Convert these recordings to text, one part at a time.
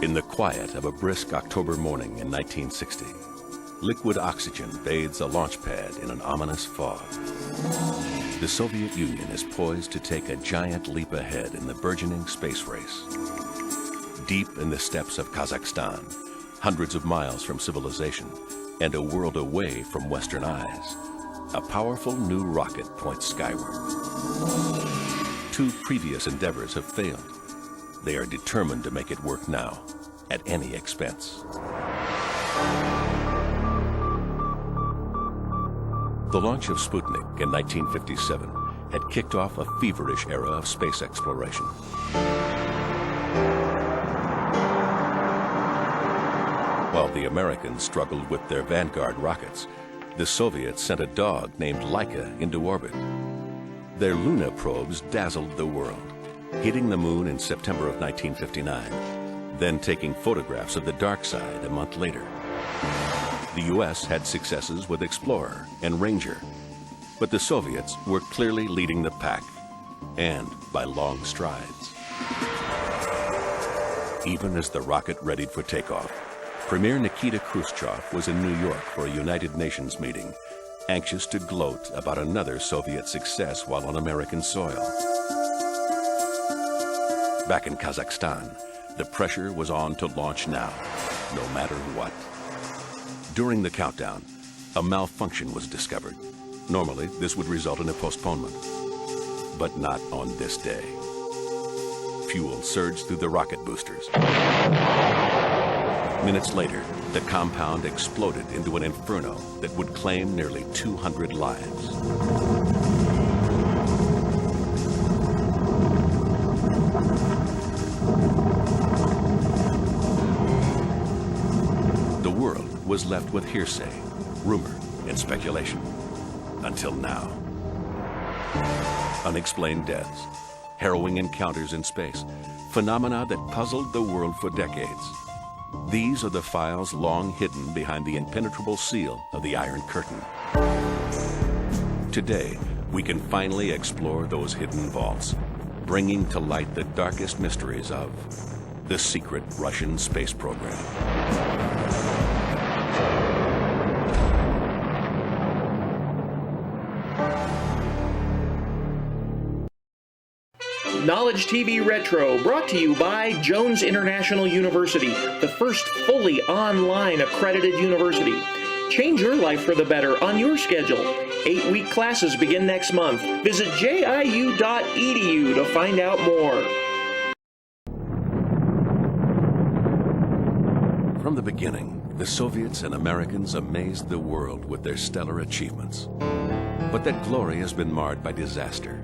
In the quiet of a brisk October morning in 1960, liquid oxygen bathes a launch pad in an ominous fog. The Soviet Union is poised to take a giant leap ahead in the burgeoning space race. Deep in the steppes of Kazakhstan, hundreds of miles from civilization, and a world away from Western eyes, a powerful new rocket points skyward. Two previous endeavors have failed. They are determined to make it work now, at any expense. The launch of Sputnik in 1957 had kicked off a feverish era of space exploration. While the Americans struggled with their Vanguard rockets, the Soviets sent a dog named Laika into orbit. Their Luna probes dazzled the world, hitting the moon in September of 1959, then taking photographs of the dark side a month later. The U.S. had successes with Explorer and Ranger, but the Soviets were clearly leading the pack, and by long strides. Even as the rocket readied for takeoff, Premier Nikita Khrushchev was in New York for a United Nations meeting, anxious to gloat about another Soviet success while on American soil. Back in Kazakhstan, the pressure was on to launch now, no matter what. During the countdown, a malfunction was discovered. Normally, this would result in a postponement, but not on this day. Fuel surged through the rocket boosters. Minutes later, the compound exploded into an inferno that would claim nearly 200 lives. The world was left with hearsay, rumor, and speculation. Until now. Unexplained deaths, harrowing encounters in space, phenomena that puzzled the world for decades. These are the files long hidden behind the impenetrable seal of the Iron Curtain. Today, we can finally explore those hidden vaults, bringing to light the darkest mysteries of the secret Russian space program. Knowledge TV Retro, brought to you by Jones International University, the first fully online accredited university. Change your life for the better on your schedule. 8-week classes begin next month. Visit jiu.edu to find out more. From the beginning, the Soviets and Americans amazed the world with their stellar achievements. But that glory has been marred by disaster.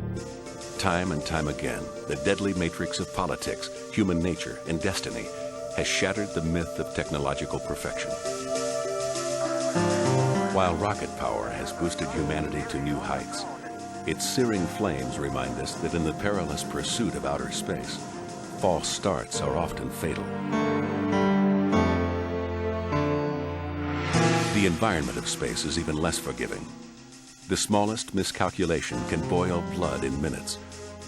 Time and time again, the deadly matrix of politics, human nature, and destiny has shattered the myth of technological perfection. While rocket power has boosted humanity to new heights, its searing flames remind us that in the perilous pursuit of outer space, false starts are often fatal. The environment of space is even less forgiving. The smallest miscalculation can boil blood in minutes,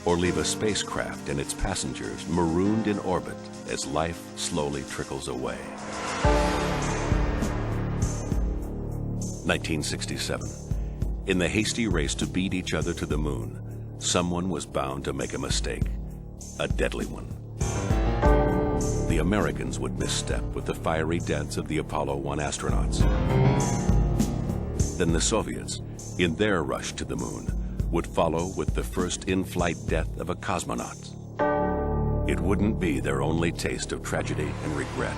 or leave a spacecraft and its passengers marooned in orbit as life slowly trickles away. 1967. In the hasty race to beat each other to the moon, someone was bound to make a mistake, a deadly one. The Americans would misstep with the fiery deaths of the Apollo 1 astronauts. Then the Soviets, in their rush to the moon, would follow with the first in-flight death of a cosmonaut. It wouldn't be their only taste of tragedy and regret.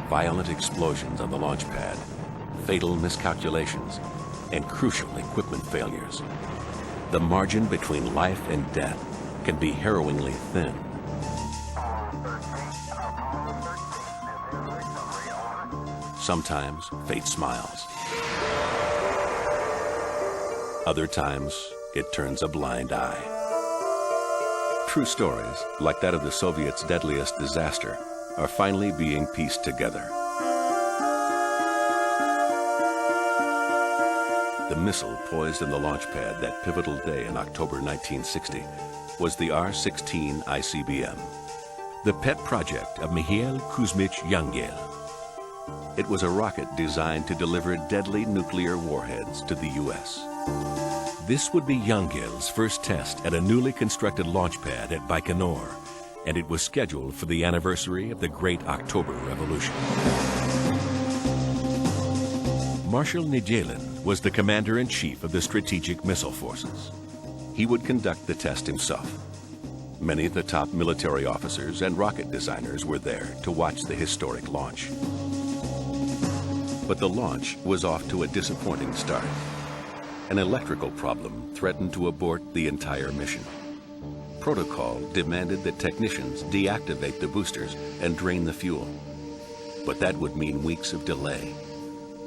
Violent explosions on the launch pad, fatal miscalculations, and crucial equipment failures. The margin between life and death can be harrowingly thin. Sometimes fate smiles. Other times, it turns a blind eye. True stories, like that of the Soviets' deadliest disaster, are finally being pieced together. The missile poised in the launch pad that pivotal day in October 1960 was the R-16 ICBM. the pet project of Mikhail Kuzmich Yangel. It was a rocket designed to deliver deadly nuclear warheads to the U.S. This would be Yangel's first test at a newly constructed launch pad at Baikonur, and it was scheduled for the anniversary of the Great October Revolution. Marshal Nijelin was the commander-in-chief of the Strategic Missile Forces. He would conduct the test himself. Many of the top military officers and rocket designers were there to watch the historic launch. But the launch was off to a disappointing start. An electrical problem threatened to abort the entire mission. Protocol demanded that technicians deactivate the boosters and drain the fuel. But that would mean weeks of delay.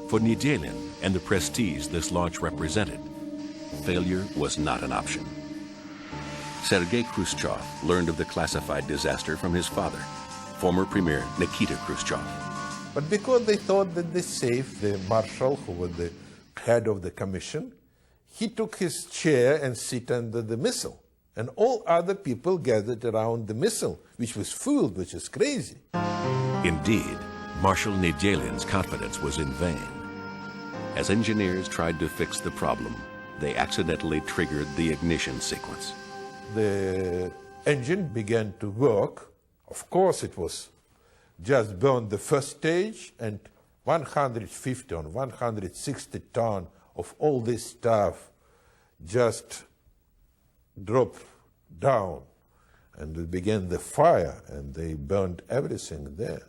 For Nijelin and the prestige this launch represented, failure was not an option. Sergei Khrushchev learned of the classified disaster from his father, former Premier Nikita Khrushchev. But because they thought that they saved the marshal, who was the head of the commission, he took his chair and sit under the missile. And all other people gathered around the missile, which was full, which is crazy. Indeed, Marshal Nijelin's confidence was in vain. As engineers tried to fix the problem, they accidentally triggered the ignition sequence. The engine began to work. Of course, it was just burned the first stage, and 150 or 160 tons of all this stuff just dropped down, and it began the fire, and they burned everything there.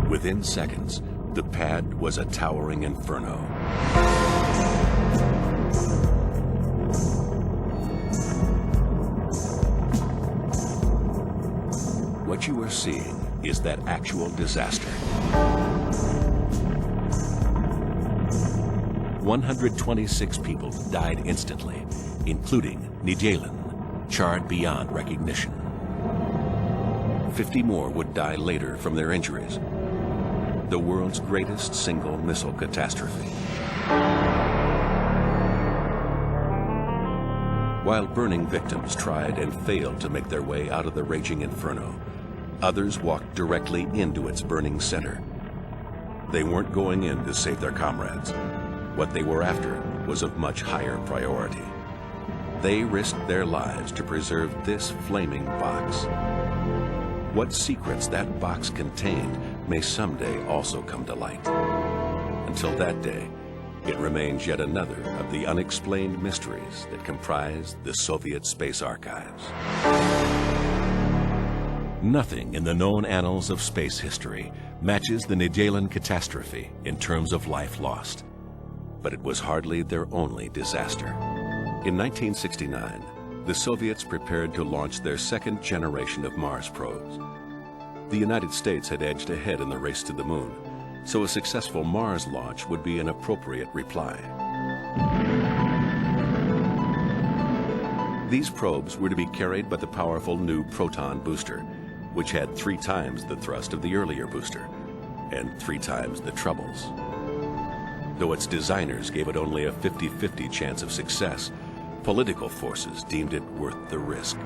Within seconds, the pad was a towering inferno. What you are seeing is that actual disaster. 126 people died instantly, including Nijelin, charred beyond recognition. 50 more would die later from their injuries. The world's greatest single missile catastrophe. While burning victims tried and failed to make their way out of the raging inferno, others walked directly into its burning center. They weren't going in to save their comrades. What they were after was of much higher priority. They risked their lives to preserve this flaming box. What secrets that box contained may someday also come to light. Until that day, it remains yet another of the unexplained mysteries that comprise the Soviet space archives. Nothing in the known annals of space history matches the Nijelin catastrophe in terms of life lost. But it was hardly their only disaster. In 1969, the Soviets prepared to launch their second generation of Mars probes. The United States had edged ahead in the race to the moon, so a successful Mars launch would be an appropriate reply. These probes were to be carried by the powerful new Proton booster, which had 3 times the thrust of the earlier booster and 3 times the troubles. Though its designers gave it only a 50-50 chance of success, political forces deemed it worth the risk.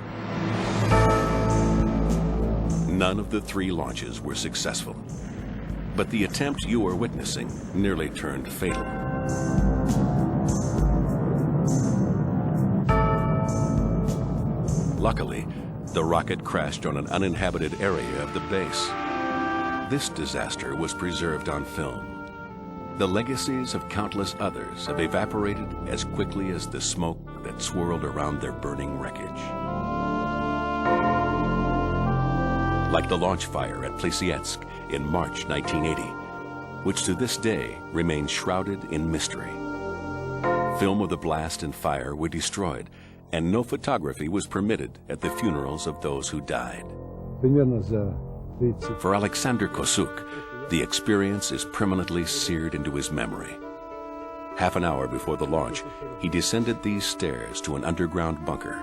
None of the 3 launches were successful, but the attempt you are witnessing nearly turned fatal. Luckily, the rocket crashed on an uninhabited area of the base. This disaster was preserved on film. The legacies of countless others have evaporated as quickly as the smoke that swirled around their burning wreckage. Like the launch fire at Plesetsk in March 1980, which to this day remains shrouded in mystery. Film of the blast and fire were destroyed, and no photography was permitted at the funerals of those who died. For Alexander Kosuk, the experience is permanently seared into his memory. Half an hour before the launch, he descended these stairs to an underground bunker.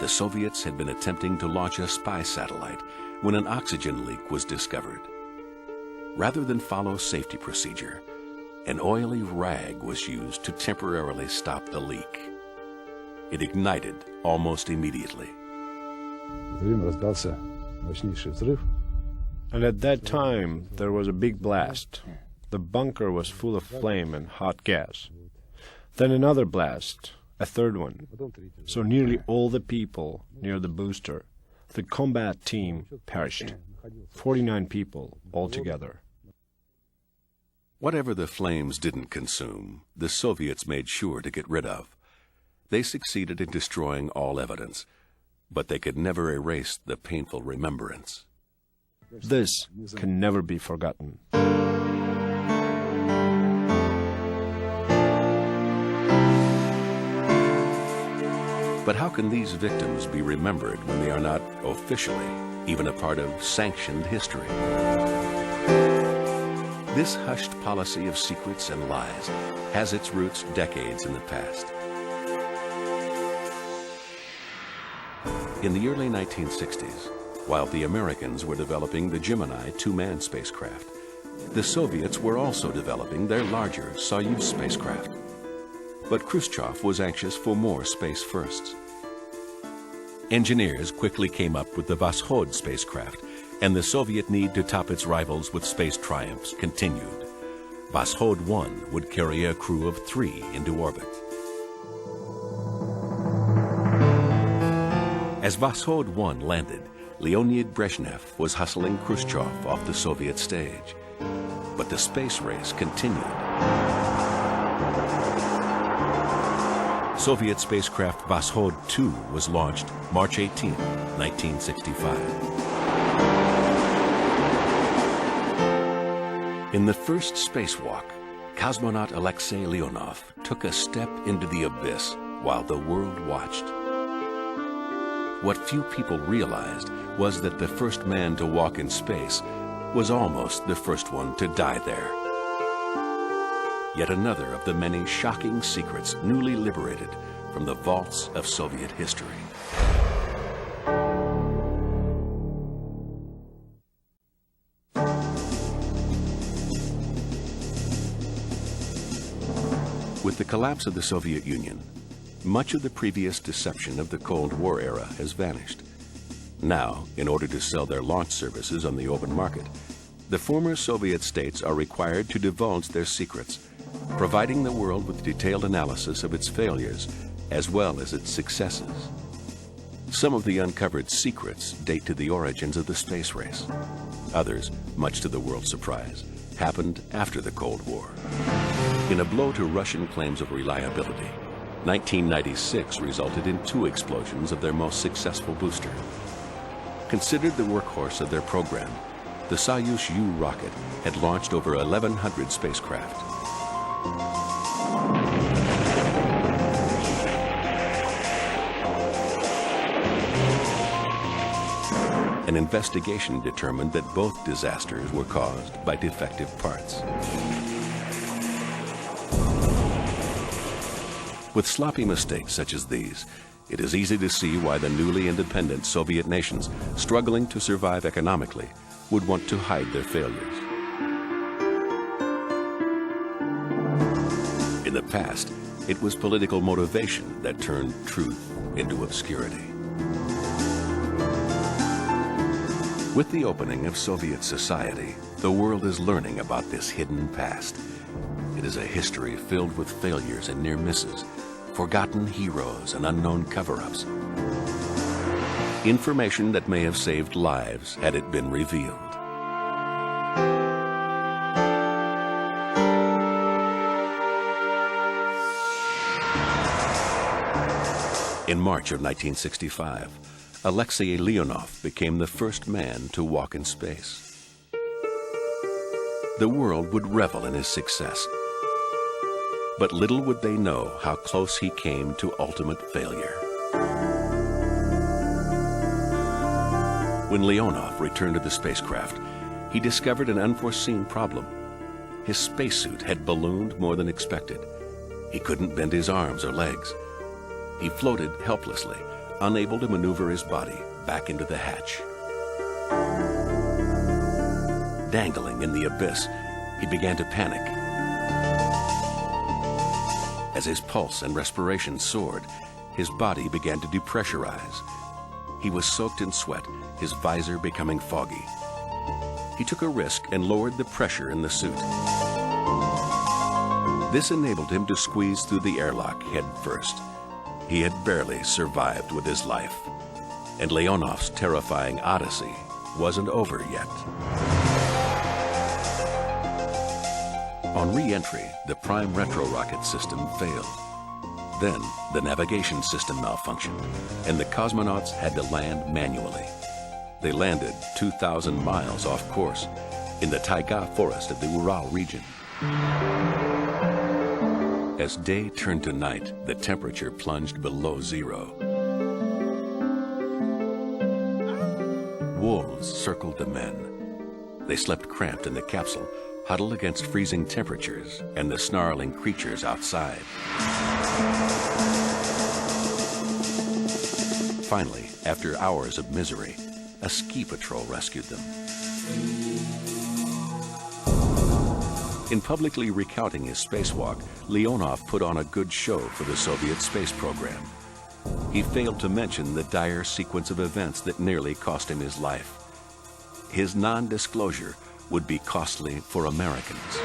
The Soviets had been attempting to launch a spy satellite when an oxygen leak was discovered. Rather than follow safety procedure, an oily rag was used to temporarily stop the leak. It ignited almost immediately. And at that time, there was a big blast. The bunker was full of flame and hot gas. Then another blast, a third one. So nearly all the people near the booster, the combat team, perished. 49 people altogether. Whatever the flames didn't consume, the Soviets made sure to get rid of. They succeeded in destroying all evidence, but they could never erase the painful remembrance. This can never be forgotten. But how can these victims be remembered when they are not officially even a part of sanctioned history? This hushed policy of secrets and lies has its roots decades in the past. In the early 1960s, while the Americans were developing the Gemini two-man spacecraft, the Soviets were also developing their larger Soyuz spacecraft. But Khrushchev was anxious for more space firsts. Engineers quickly came up with the Voskhod spacecraft, and the Soviet need to top its rivals with space triumphs continued. Voskhod 1 would carry a crew of 3 into orbit. As Voskhod 1 landed, Leonid Brezhnev was hustling Khrushchev off the Soviet stage. But the space race continued. Soviet spacecraft Voskhod 2 was launched March 18, 1965. In the first spacewalk, cosmonaut Alexei Leonov took a step into the abyss while the world watched. What few people realized was that the first man to walk in space was almost the first one to die there. Yet another of the many shocking secrets newly liberated from the vaults of Soviet history. With the collapse of the Soviet Union, much of the previous deception of the Cold War era has vanished. Now, in order to sell their launch services on the open market, the former Soviet states are required to divulge their secrets, providing the world with detailed analysis of its failures as well as its successes. Some of the uncovered secrets date to the origins of the space race. Others, much to the world's surprise, happened after the Cold War. In a blow to Russian claims of reliability, 1996 resulted in 2 explosions of their most successful booster. Considered the workhorse of their program, the Soyuz U rocket had launched over 1,100 spacecraft. An investigation determined that both disasters were caused by defective parts. With sloppy mistakes such as these, it is easy to see why the newly independent Soviet nations, struggling to survive economically, would want to hide their failures. In the past, it was political motivation that turned truth into obscurity. With the opening of Soviet society, the world is learning about this hidden past. It is a history filled with failures and near misses, forgotten heroes and unknown cover-ups. Information that may have saved lives had it been revealed. In March of 1965, Alexei Leonov became the first man to walk in space. The world would revel in his success, but little would they know how close he came to ultimate failure. When Leonov returned to the spacecraft, he discovered an unforeseen problem. His spacesuit had ballooned more than expected. He couldn't bend his arms or legs. He floated helplessly, unable to maneuver his body back into the hatch. Dangling in the abyss, he began to panic. As his pulse and respiration soared, his body began to depressurize. He was soaked in sweat, his visor becoming foggy. He took a risk and lowered the pressure in the suit. This enabled him to squeeze through the airlock head first. He had barely survived with his life. And Leonov's terrifying odyssey wasn't over yet. On re-entry, the Prime Retro rocket system failed. Then, the navigation system malfunctioned, and the cosmonauts had to land manually. They landed 2,000 miles off course in the taiga forest of the Ural region. As day turned to night, the temperature plunged below zero. Wolves circled the men. They slept cramped in the capsule, huddled against freezing temperatures and the snarling creatures outside. Finally, after hours of misery, a ski patrol rescued them. In publicly recounting his spacewalk, Leonov put on a good show for the Soviet space program. He failed to mention the dire sequence of events that nearly cost him his life. His non-disclosure would be costly for Americans.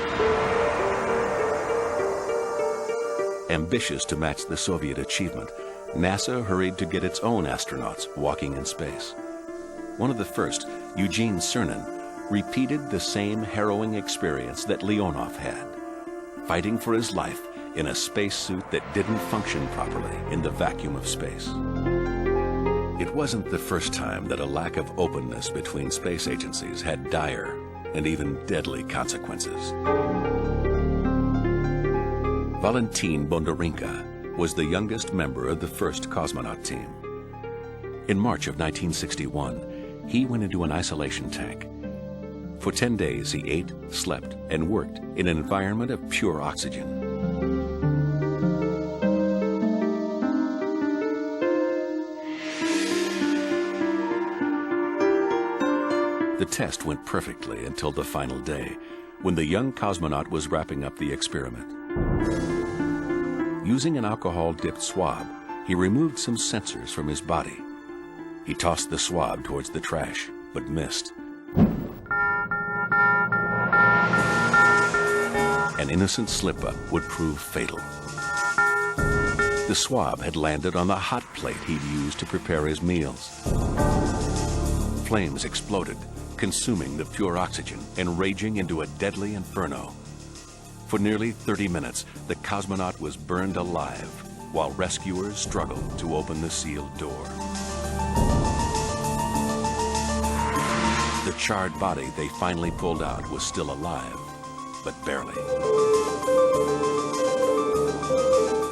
Ambitious to match the Soviet achievement, NASA hurried to get its own astronauts walking in space. One of the first, Eugene Cernan, repeated the same harrowing experience that Leonov had, fighting for his life in a spacesuit that didn't function properly in the vacuum of space. It wasn't the first time that a lack of openness between space agencies had dire and even deadly consequences. Valentin Bondarenka was the youngest member of the first cosmonaut team. In March of 1961, he went into an isolation tank. For 10 days, he ate, slept, and worked in an environment of pure oxygen. The test went perfectly until the final day, when the young cosmonaut was wrapping up the experiment. Using an alcohol-dipped swab, he removed some sensors from his body. He tossed the swab towards the trash, but missed. An innocent slip-up would prove fatal. The swab had landed on the hot plate he'd used to prepare his meals. Flames exploded, consuming the pure oxygen and raging into a deadly inferno. For nearly 30 minutes, the cosmonaut was burned alive while rescuers struggled to open the sealed door. The charred body they finally pulled out was still alive, but barely.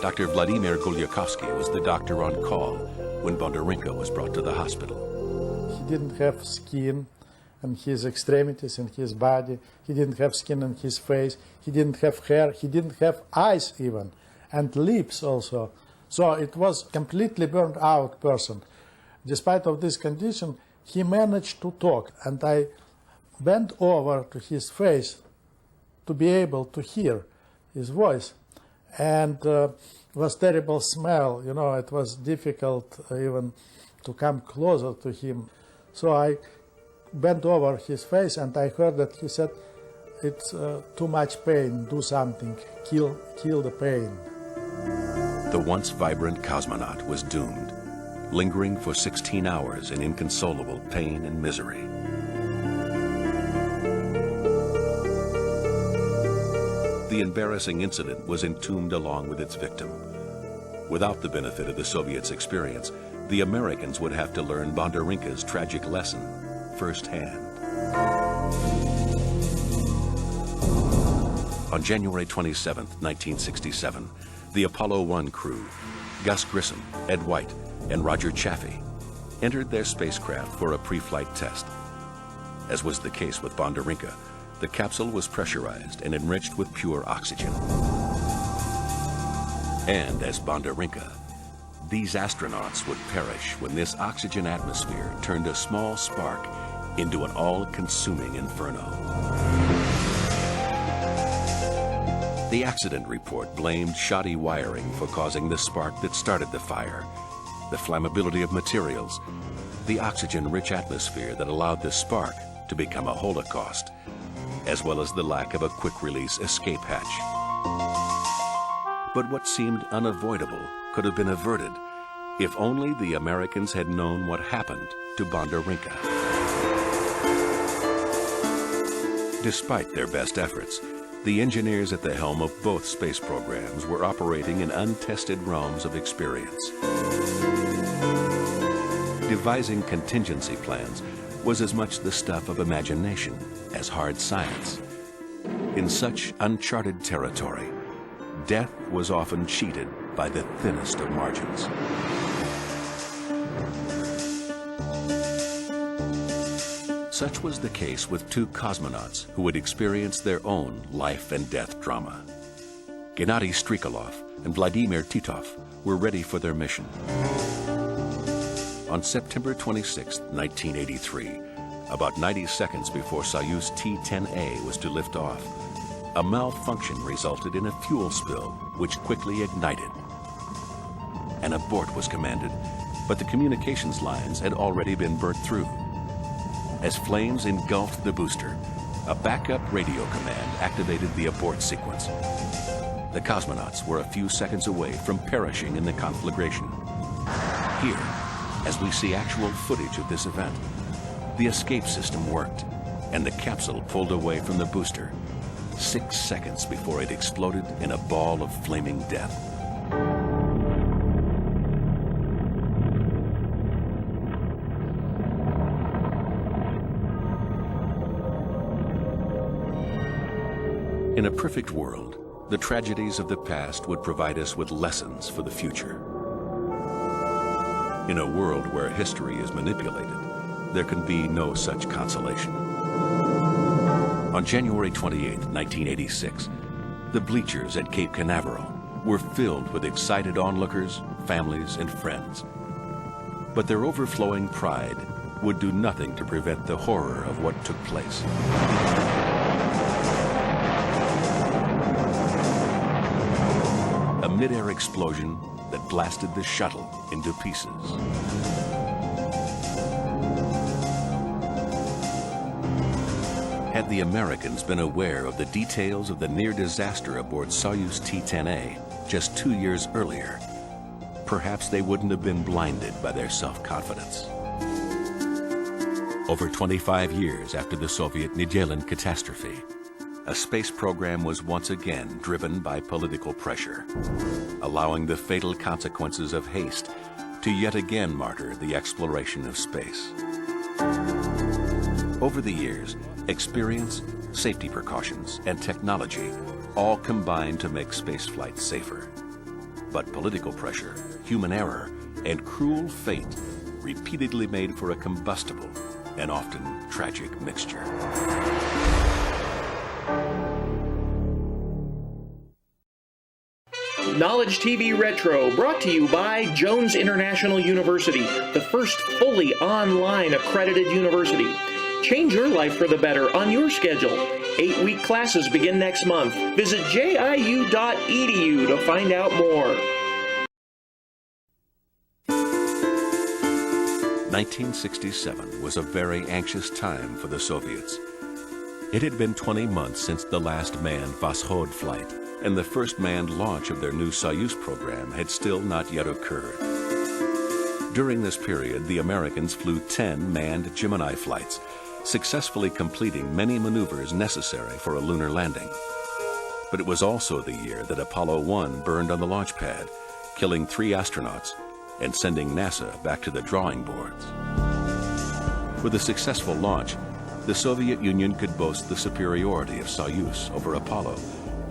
Dr. Vladimir Gulyakovsky was the doctor on call when Bondarenka was brought to the hospital. He didn't have skin on his extremities and his body. He didn't have skin on his face. He didn't have hair. He didn't have eyes even, and lips also. So it was completely burned out person. Despite of this condition, he managed to talk, and I bent over to his face to be able to hear his voice. And was terrible smell, you know, it was difficult even to come closer to him. So I bent over his face and I heard that he said, "It's too much pain, do something, kill the pain." The once vibrant cosmonaut was doomed, lingering for 16 hours in inconsolable pain and misery. The embarrassing incident was entombed along with its victim. Without the benefit of the Soviets' experience, the Americans would have to learn Bondarenka's tragic lesson firsthand. On January 27, 1967, the Apollo 1 crew, Gus Grissom, Ed White, and Roger Chaffee, entered their spacecraft for a pre-flight test. As was the case with Bondarenka, the capsule was pressurized and enriched with pure oxygen. And as Bondarenka, these astronauts would perish when this oxygen atmosphere turned a small spark into an all-consuming inferno. The accident report blamed shoddy wiring for causing the spark that started the fire, the flammability of materials, the oxygen-rich atmosphere that allowed the spark to become a holocaust, as well as the lack of a quick-release escape hatch. But what seemed unavoidable could have been averted if only the Americans had known what happened to Bondarenka. Despite their best efforts, the engineers at the helm of both space programs were operating in untested realms of experience. Devising contingency plans was as much the stuff of imagination as hard science. In such uncharted territory, death was often cheated by the thinnest of margins. Such was the case with two cosmonauts who had experienced their own life and death drama. Gennady Strikalov and Vladimir Titov were ready for their mission. On September 26, 1983, about 90 seconds before Soyuz T-10A was to lift off, a malfunction resulted in a fuel spill which quickly ignited. An abort was commanded, but the communications lines had already been burnt through. As flames engulfed the booster, a backup radio command activated the abort sequence. The cosmonauts were a few seconds away from perishing in the conflagration. Here, as we see actual footage of this event, the escape system worked, and the capsule pulled away from the booster 6 seconds before it exploded in a ball of flaming death. In a perfect world, the tragedies of the past would provide us with lessons for the future. In a world where history is manipulated, there can be no such consolation. On January 28, 1986, the bleachers at Cape Canaveral were filled with excited onlookers, families, and friends. But their overflowing pride would do nothing to prevent the horror of what took place. A mid-air explosion that blasted the shuttle into pieces. Had the Americans been aware of the details of the near disaster aboard Soyuz T-10A just 2 years earlier, perhaps they wouldn't have been blinded by their self-confidence. Over 25 years after the Soviet Nedelin catastrophe, a space program was once again driven by political pressure, allowing the fatal consequences of haste to yet again martyr the exploration of space. Over the years, experience, safety precautions, and technology all combined to make spaceflight safer. But political pressure, human error, and cruel fate repeatedly made for a combustible and often tragic mixture. Knowledge TV Retro, brought to you by Jones International University, the first fully online accredited university. Change your life for the better on your schedule. 8-week classes begin next month. Visit jiu.edu to find out more. 1967 was a very anxious time for the Soviets. It had been 20 months since the last manned Voskhod flight, and the first manned launch of their new Soyuz program had still not yet occurred. During this period, the Americans flew 10 manned Gemini flights, successfully completing many maneuvers necessary for a lunar landing. But it was also the year that Apollo 1 burned on the launch pad, killing 3 astronauts and sending NASA back to the drawing boards. With a successful launch, the Soviet Union could boast the superiority of Soyuz over Apollo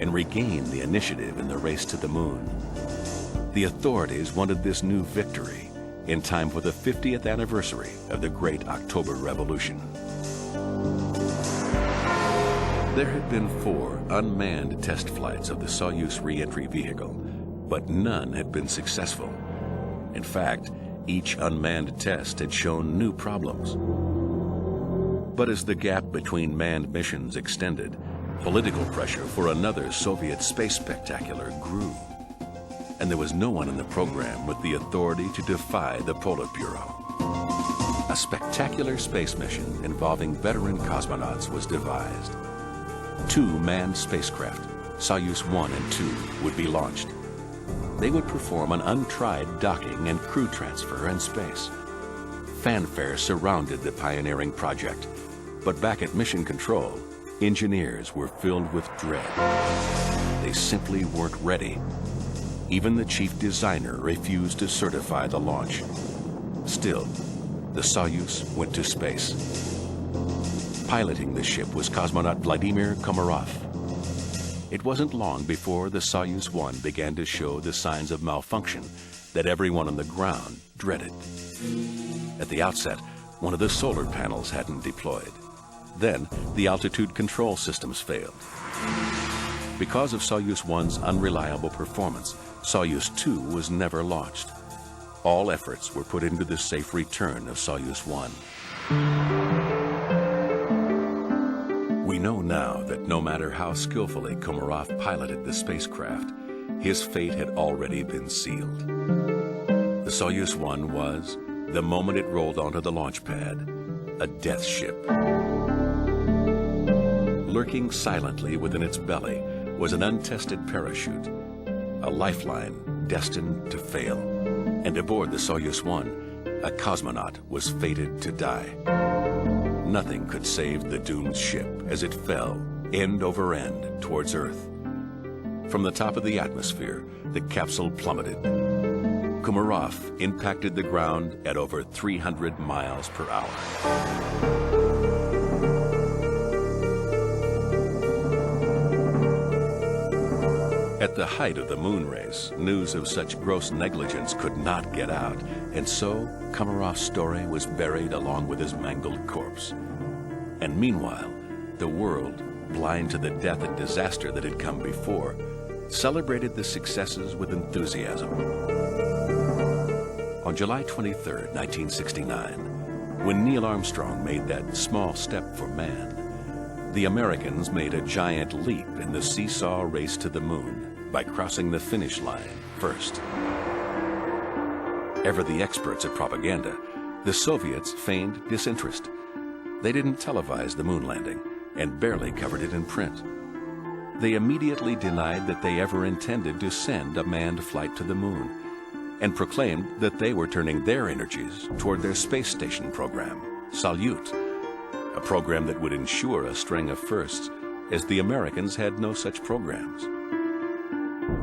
and regain the initiative in the race to the moon. The authorities wanted this new victory in time for the 50th anniversary of the Great October Revolution. There had been 4 unmanned test flights of the Soyuz re-entry vehicle, but none had been successful. In fact, each unmanned test had shown new problems. But as the gap between manned missions extended, Political pressure for another Soviet space spectacular grew, and there was no one in the program with the authority to defy the Politburo. A spectacular space mission involving veteran cosmonauts was devised. 2 manned spacecraft, Soyuz 1 and 2, would be launched. They would perform an untried docking and crew transfer in space. Fanfare surrounded the pioneering project, but back at Mission Control, engineers were filled with dread. They simply weren't ready. Even the chief designer refused to certify the launch. Still, the Soyuz went to space. Piloting the ship was cosmonaut Vladimir Komarov. It wasn't long before the Soyuz 1 began to show the signs of malfunction that everyone on the ground dreaded. At the outset, one of the solar panels hadn't deployed. Then, the altitude control systems failed. Because of Soyuz 1's unreliable performance, Soyuz 2 was never launched. All efforts were put into the safe return of Soyuz 1. We know now that no matter how skillfully Komarov piloted the spacecraft, his fate had already been sealed. The Soyuz 1 was, the moment it rolled onto the launch pad, a death ship. Lurking silently within its belly was an untested parachute, a lifeline destined to fail. And aboard the Soyuz 1, a cosmonaut was fated to die. Nothing could save the doomed ship as it fell, end over end, towards Earth. From the top of the atmosphere, the capsule plummeted. Komarov impacted the ground at over 300 miles per hour. At the height of the moon race, news of such gross negligence could not get out, and so Komarov's story was buried along with his mangled corpse. And meanwhile, the world, blind to the death and disaster that had come before, celebrated the successes with enthusiasm. On July 23, 1969, when Neil Armstrong made that small step for man, the Americans made a giant leap in the seesaw race to the moon by crossing the finish line first. Ever the experts at propaganda, the Soviets feigned disinterest. They didn't televise the moon landing and barely covered it in print. They immediately denied that they ever intended to send a manned flight to the moon and proclaimed that they were turning their energies toward their space station program, Salyut, a program that would ensure a string of firsts, as the Americans had no such programs.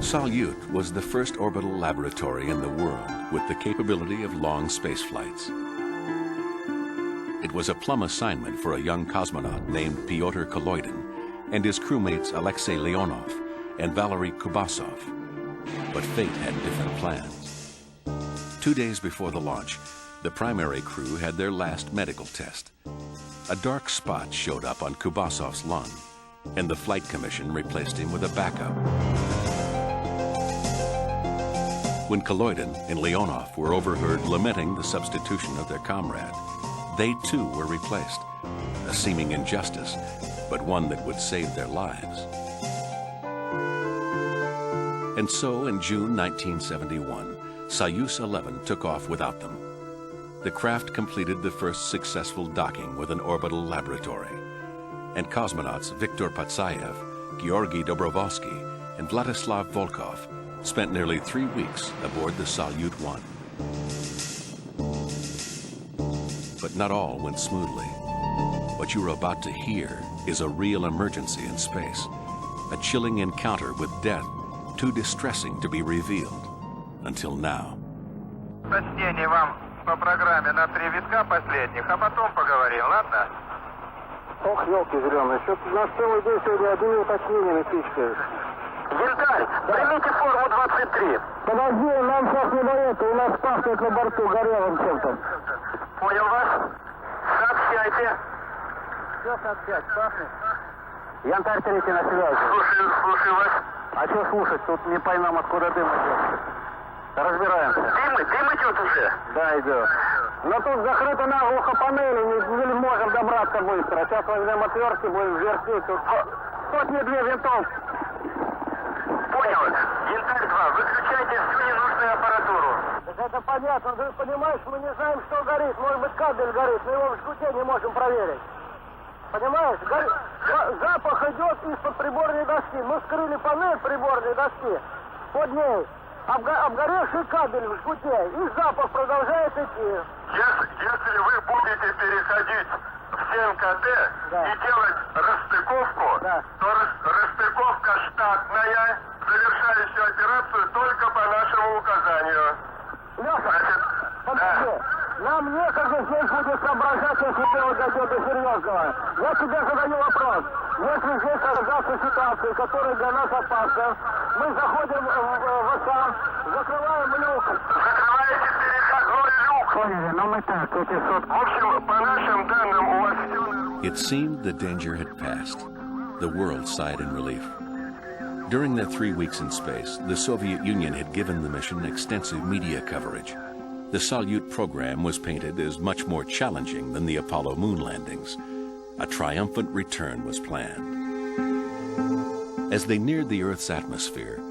Salyut was the first orbital laboratory in the world with the capability of long space flights. It was a plum assignment for a young cosmonaut named Pyotr Koloidin and his crewmates Alexei Leonov and Valery Kubasov. But fate had different plans. 2 days before the launch, the primary crew had their last medical test. A dark spot showed up on Kubasov's lung, and the flight commission replaced him with a backup. When Koloidin and Leonov were overheard lamenting the substitution of their comrade, they too were replaced, a seeming injustice, but one that would save their lives. And so in June 1971, Soyuz 11 took off without them. The craft completed the first successful docking with an orbital laboratory, and cosmonauts Viktor Patsayev, Georgy Dobrovolsky, and Vladislav Volkov spent nearly 3 weeks aboard the Salyut 1. But not all went smoothly. What you're about to hear is a real emergency in space, a chilling encounter with death too distressing to be revealed until now. Прочтение вам по программе на 3 витка последних, а потом поговорим, ладно? Ох, елки зеленые, что-то у нас целый день сегодня одни уточнения напичкают. Янтарь, примите форму 23. Подожди, нам сейчас не до этого, у нас пахнет на борту горелым чем-то. Понял вас? Сообщайте. Что сообщать, пахнет? Янтарь 3 на связи. Слушаю вас. А что слушать, тут не поймем, откуда дым идет. Разбираемся. Дым идет уже? Да, идет. Но тут закрыто наглухо панели, не можем добраться быстро. Сейчас возьмем отвертки, будем вертеть. Тут... Сотни 2 винтов. Понял. Янтарь 2, выключайте всю ненужную аппаратуру. Так это понятно, ты понимаешь, мы не знаем, что горит. Может быть, кабель горит, мы его в жгуте не можем проверить. Понимаешь, запах идет из-под приборной доски. Мы скрыли панель приборной доски, под ней обгоревший кабель в жгуте, и запах продолжает идти. Если вы будете переходить в 7 КТ и делать расстыковку, то расстыковка штатная, завершающая операцию только по нашему указанию. Леша, подожди. Нам некогда здесь будет соображать, если дело дойдет до серьезного. Я тебе задаю вопрос. Если здесь создастся ситуация, которая для нас опасна, мы заходим в ОСА, закрываем люк. Закрываете переходной люк. Поняли, но мы так, эти сутки. В общем, по нашим данным, у вас все... It seemed the danger had passed. The world sighed in relief. During their 3 weeks in space, the Soviet Union had given the mission extensive media coverage. The Salyut program was painted as much more challenging than the Apollo moon landings. A triumphant return was planned. As they neared the Earth's atmosphere,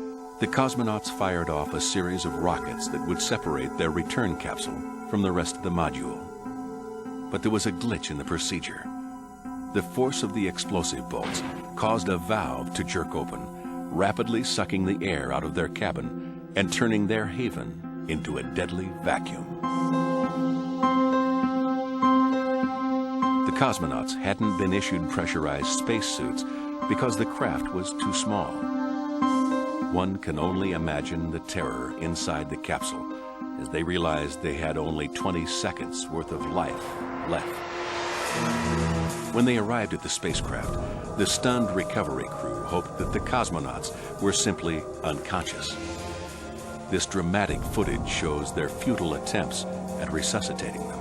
the cosmonauts fired off a series of rockets that would separate their return capsule from the rest of the module. But there was a glitch in the procedure. The force of the explosive bolts caused a valve to jerk open, rapidly sucking the air out of their cabin and turning their haven into a deadly vacuum. The cosmonauts hadn't been issued pressurized spacesuits because the craft was too small. One can only imagine the terror inside the capsule as they realized they had only 20 seconds worth of life left. When they arrived at the spacecraft, the stunned recovery crew hoped that the cosmonauts were simply unconscious. This dramatic footage shows their futile attempts at resuscitating them.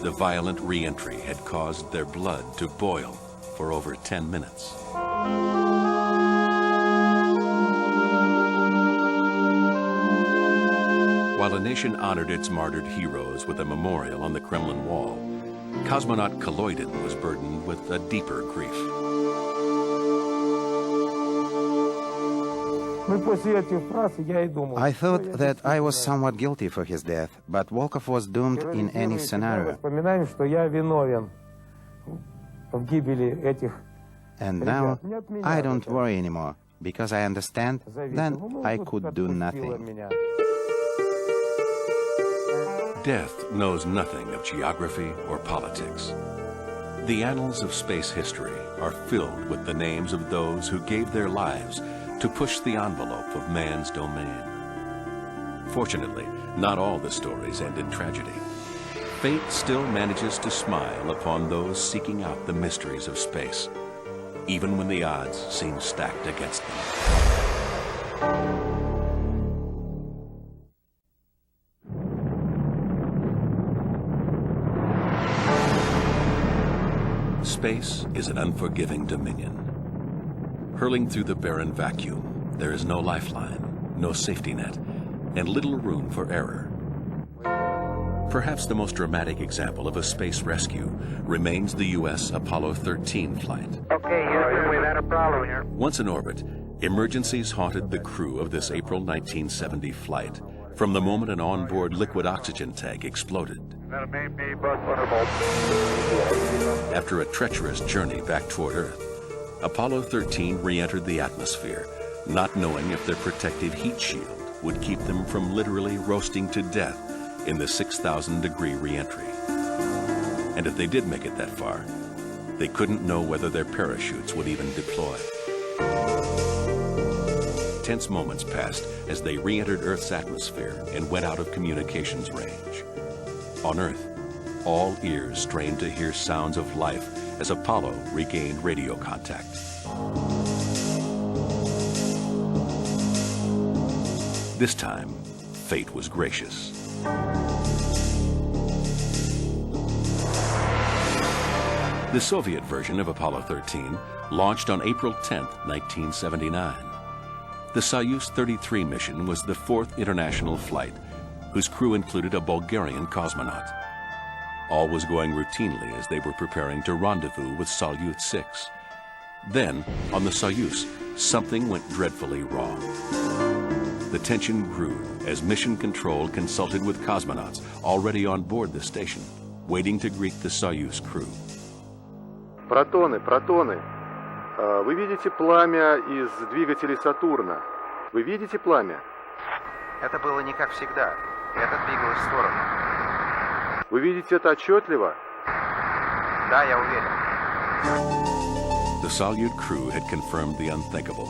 The violent re-entry had caused their blood to boil for over 10 minutes. While a nation honored its martyred heroes with a memorial on the Kremlin wall, cosmonaut Kaloydin was burdened with a deeper grief. I thought that I was somewhat guilty for his death, but Volkov was doomed in any scenario. And now I don't worry anymore, because I understand then I could do nothing. Death knows nothing of geography or politics. The annals of space history are filled with the names of those who gave their lives to push the envelope of man's domain. Fortunately, not all the stories end in tragedy. Fate still manages to smile upon those seeking out the mysteries of space, even when the odds seem stacked against them. Space is an unforgiving dominion. Hurling through the barren vacuum, there is no lifeline, no safety net, and little room for error. Perhaps the most dramatic example of a space rescue remains the U.S. Apollo 13 flight. Okay, Houston, we've had a problem here. Once in orbit, emergencies haunted the crew of this April 1970 flight from the moment an onboard liquid oxygen tank exploded. After a treacherous journey back toward Earth, Apollo 13 re-entered the atmosphere, not knowing if their protective heat shield would keep them from literally roasting to death in the 6,000-degree re-entry. And if they did make it that far, they couldn't know whether their parachutes would even deploy. Tense moments passed as they re-entered Earth's atmosphere and went out of communications range. On Earth, all ears strained to hear sounds of life as Apollo regained radio contact. This time, fate was gracious. The Soviet version of Apollo 13 launched on April 10, 1979. The Soyuz 33 mission was the fourth international flight, whose crew included a Bulgarian cosmonaut. All was going routinely as they were preparing to rendezvous with Salyut 6. Then, on the Soyuz, something went dreadfully wrong. The tension grew as Mission Control consulted with cosmonauts already on board the station, waiting to greet the Soyuz crew. Протоны, протоны. Вы видите пламя из двигателей Сатурна? Вы видите пламя? Это было не как всегда. Это двигалось в сторону. Вы видите это отчетливо? Да, я уверен. The Salyut crew had confirmed the unthinkable.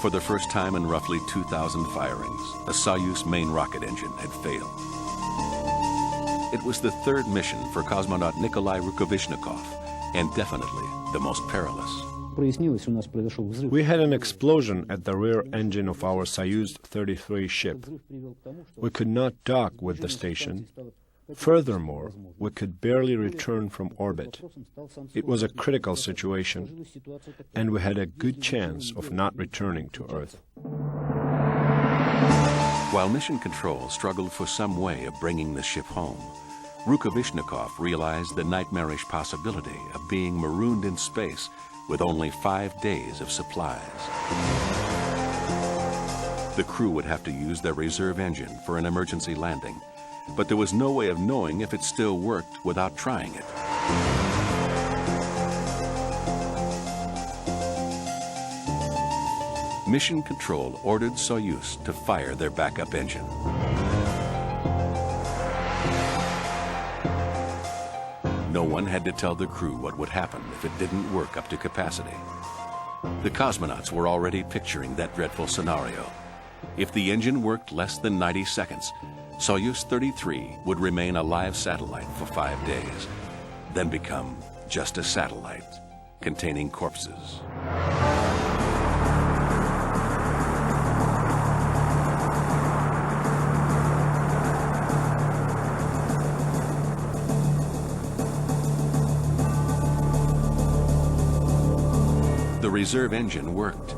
For the first time in roughly 2,000 firings, a Soyuz main rocket engine had failed. It was the third mission for cosmonaut Nikolai Rukavishnikov, and definitely the most perilous. We had an explosion at the rear engine of our Soyuz 33 ship. We could not dock with the station. Furthermore, we could barely return from orbit. It was a critical situation, and we had a good chance of not returning to Earth. While Mission Control struggled for some way of bringing the ship home, Rukavishnikov realized the nightmarish possibility of being marooned in space with only 5 days of supplies. The crew would have to use their reserve engine for an emergency landing, but there was no way of knowing if it still worked without trying it. Mission Control ordered Soyuz to fire their backup engine. No one had to tell the crew what would happen if it didn't work up to capacity. The cosmonauts were already picturing that dreadful scenario. If the engine worked less than 90 seconds, Soyuz 33 would remain a live satellite for 5 days, then become just a satellite containing corpses. The reserve engine worked.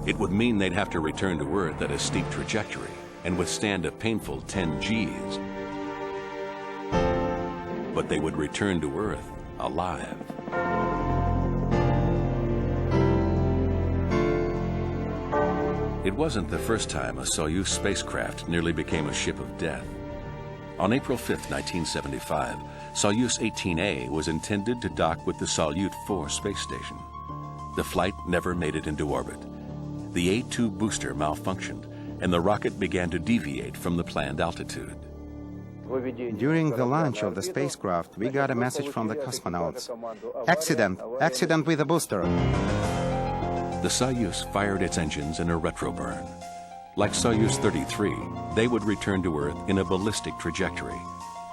It would mean they'd have to return to Earth at a steep trajectory and withstand a painful 10 Gs. But they would return to Earth alive. It wasn't the first time a Soyuz spacecraft nearly became a ship of death. On April 5, 1975, Soyuz 18A was intended to dock with the Salyut 4 space station. The flight never made it into orbit. The A-2 booster malfunctioned, and the rocket began to deviate from the planned altitude. During the launch of the spacecraft, we got a message from the cosmonauts. Accident! Accident with the booster! The Soyuz fired its engines in a retroburn. Like Soyuz 33, they would return to Earth in a ballistic trajectory.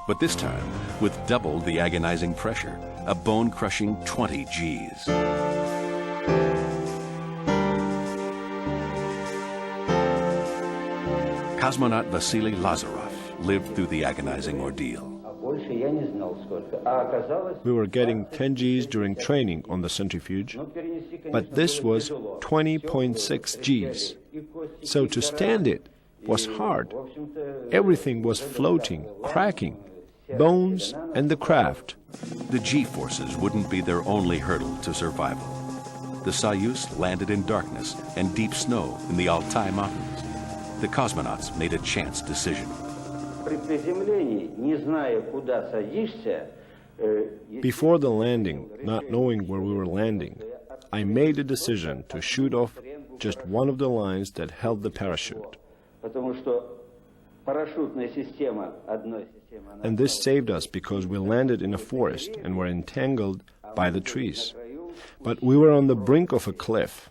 But this time, with double the agonizing pressure, a bone-crushing 20 Gs. Cosmonaut Vasily Lazarov lived through the agonizing ordeal. We were getting 10 Gs during training on the centrifuge, but this was 20.6 Gs. So to stand it was hard. Everything was floating, cracking, bones and the craft. The G-forces wouldn't be their only hurdle to survival. The Soyuz landed in darkness and deep snow in the Altai Mountains. The cosmonauts made a chance decision. Before the landing, not knowing where we were landing, I made a decision to shoot off just one of the lines that held the parachute. And this saved us because we landed in a forest and were entangled by the trees. But we were on the brink of a cliff.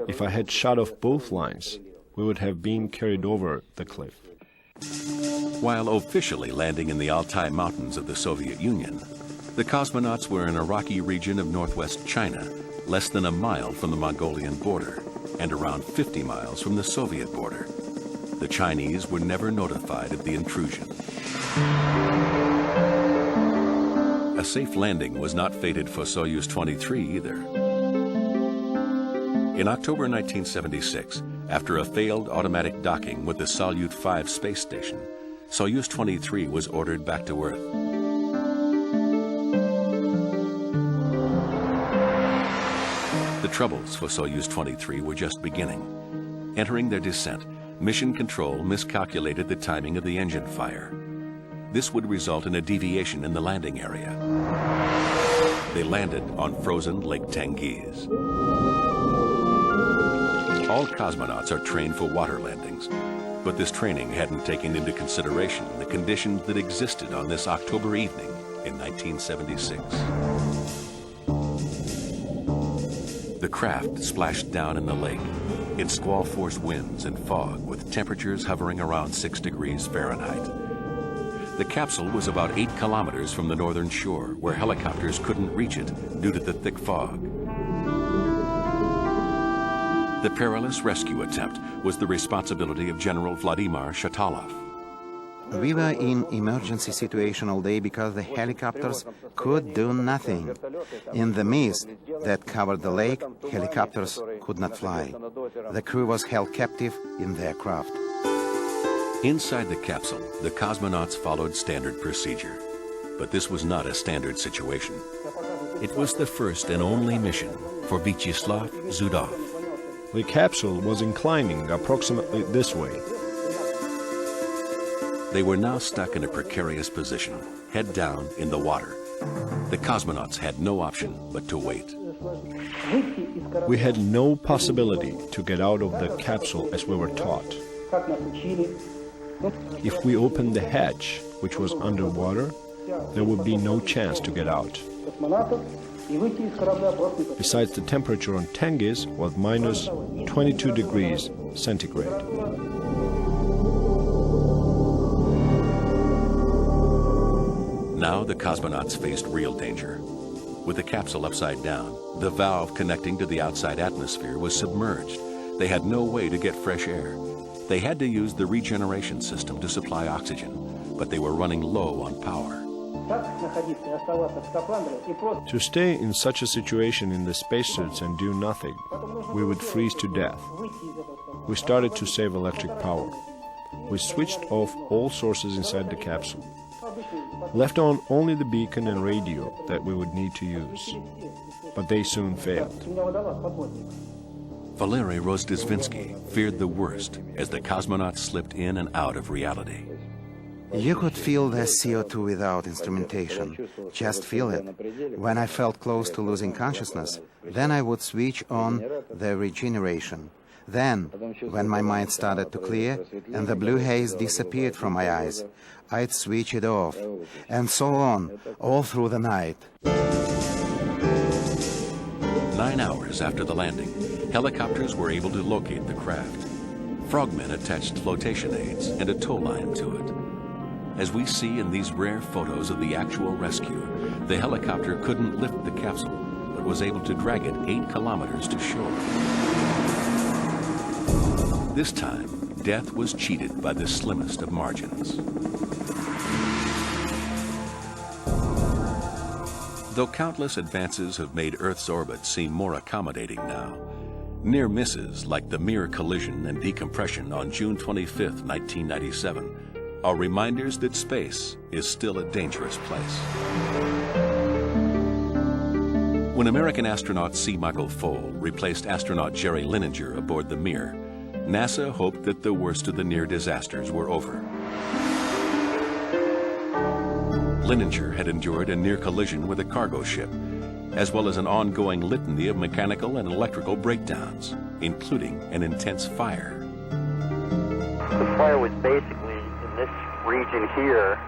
If I had shot off both lines, we would have been carried over the cliff. While officially landing in the Altai Mountains of the Soviet Union, the cosmonauts were in a rocky region of northwest China, less than a mile from the Mongolian border, and around 50 miles from the Soviet border. The Chinese were never notified of the intrusion. A safe landing was not fated for Soyuz 23 either. In October 1976, after a failed automatic docking with the Salyut 5 space station, Soyuz 23 was ordered back to Earth. The troubles for Soyuz 23 were just beginning. Entering their descent, Mission Control miscalculated the timing of the engine fire. This would result in a deviation in the landing area. They landed on frozen Lake Tengiz. All cosmonauts are trained for water landings, but this training hadn't taken into consideration the conditions that existed on this October evening in 1976. The craft splashed down in the lake in squall-force winds and fog with temperatures hovering around 6 degrees Fahrenheit. The capsule was about 8 kilometers from the northern shore, where helicopters couldn't reach it due to the thick fog. The perilous rescue attempt was the responsibility of General Vladimir Shatalov. We were in emergency situation all day because the helicopters could do nothing. In the mist that covered the lake, helicopters could not fly. The crew was held captive in their craft. Inside the capsule, the cosmonauts followed standard procedure. But this was not a standard situation. It was the first and only mission for Vyacheslav Zudov. The capsule was inclining approximately this way. They were now stuck in a precarious position, head down in the water. The cosmonauts had no option but to wait. We had no possibility to get out of the capsule as we were taught. If we opened the hatch, which was underwater, there would be no chance to get out. Besides, the temperature on Tengiz was minus 22 degrees centigrade. Now the cosmonauts faced real danger. With the capsule upside down, the valve connecting to the outside atmosphere was submerged. They had no way to get fresh air. They had to use the regeneration system to supply oxygen, but they were running low on power. To stay in such a situation in the spacesuits and do nothing, we would freeze to death. We started to save electric power. We switched off all sources inside the capsule. Left on only the beacon and radio that we would need to use. But they soon failed. Valery Rozdesvinsky feared the worst as the cosmonauts slipped in and out of reality. You could feel the CO2 without instrumentation. Just feel it. When I felt close to losing consciousness, then I would switch on the regeneration. Then, when my mind started to clear and the blue haze disappeared from my eyes, I'd switch it off, and so on, all through the night. 9 hours after the landing, helicopters were able to locate the craft. Frogmen attached flotation aids and a tow line to it. As we see in these rare photos of the actual rescue, the helicopter couldn't lift the capsule, but was able to drag it 8 kilometers to shore. This time, death was cheated by the slimmest of margins. Though countless advances have made Earth's orbit seem more accommodating now, near misses like the Mir collision and decompression on June 25, 1997, are reminders that space is still a dangerous place. When American astronaut C. Michael Foale replaced astronaut Jerry Linenger aboard the Mir, NASA hoped that the worst of the near disasters were over. Linenger had endured a near collision with a cargo ship, as well as an ongoing litany of mechanical and electrical breakdowns, including an intense fire. The fire was basically in this region here,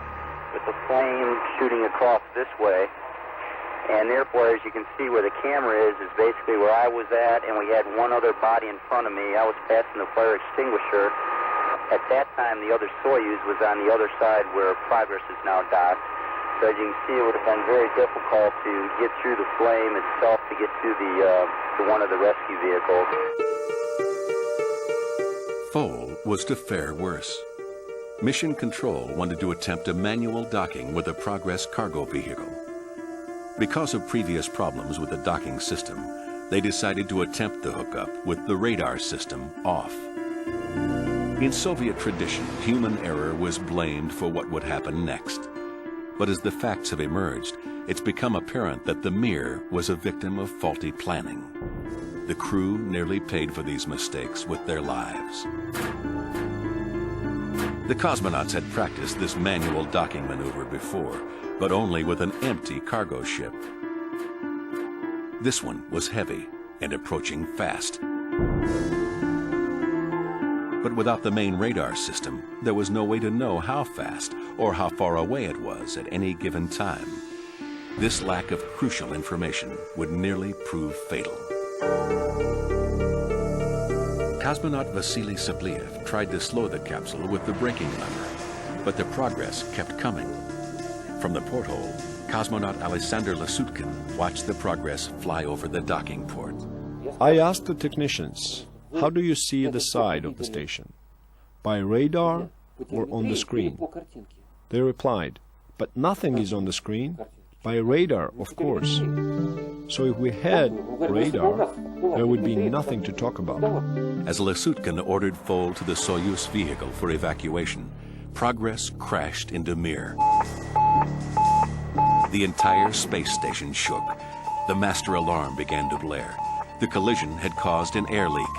with the flame shooting across this way. And therefore, as you can see where the camera is basically where I was at, and we had one other body in front of me. I was passing the fire extinguisher. At that time, the other Soyuz was on the other side where Progress is now docked. So as you can see, it would have been very difficult to get through the flame itself to get to one of the rescue vehicles. Foale was to fare worse. Mission Control wanted to attempt a manual docking with a Progress cargo vehicle. Because of previous problems with the docking system, they decided to attempt the hookup with the radar system off. In Soviet tradition, human error was blamed for what would happen next. But as the facts have emerged, it's become apparent that the Mir was a victim of faulty planning. the crew nearly paid for these mistakes with their lives. The cosmonauts had practiced this manual docking maneuver before, but only with an empty cargo ship. This one was heavy and approaching fast. But without the main radar system, there was no way to know how fast or how far away it was at any given time. This lack of crucial information would nearly prove fatal. Cosmonaut Vasily Sabliev tried to slow the capsule with the braking lever, but the progress kept coming. From the porthole, cosmonaut Alexander Lasutkin watched the progress fly over the docking port. I asked the technicians, how do you see the side of the station? By radar or on the screen? They replied, but nothing is on the screen. By radar, of course. So if we had radar, there would be nothing to talk about. As Lasutkin ordered Foal to the Soyuz vehicle for evacuation, Progress crashed into Mir. The entire space station shook. The master alarm began to blare. The collision had caused an air leak.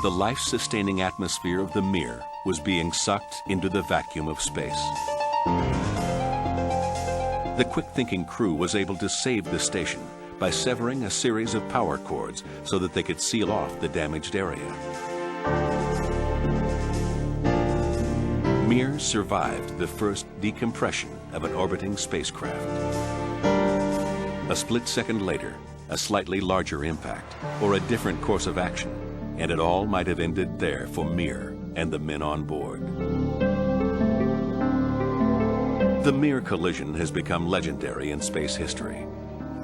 The life-sustaining atmosphere of the Mir was being sucked into the vacuum of space. The quick-thinking crew was able to save the station by severing a series of power cords so that they could seal off the damaged area. Mir survived the first decompression of an orbiting spacecraft. A split second later, a slightly larger impact, or a different course of action, and it all might have ended there for Mir and the men on board. The Mir collision has become legendary in space history.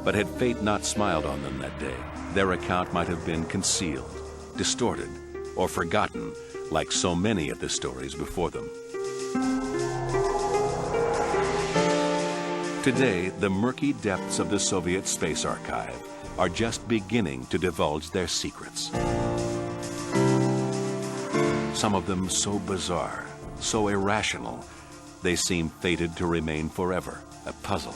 But had fate not smiled on them that day, their account might have been concealed, distorted, or forgotten, like so many of the stories before them. Today, the murky depths of the Soviet space archive are just beginning to divulge their secrets. Some of them so bizarre, so irrational, they seem fated to remain forever a puzzle.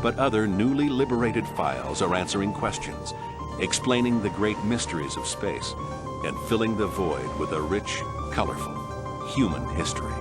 But other newly liberated files are answering questions, explaining the great mysteries of space, and filling the void with a rich, colorful human history.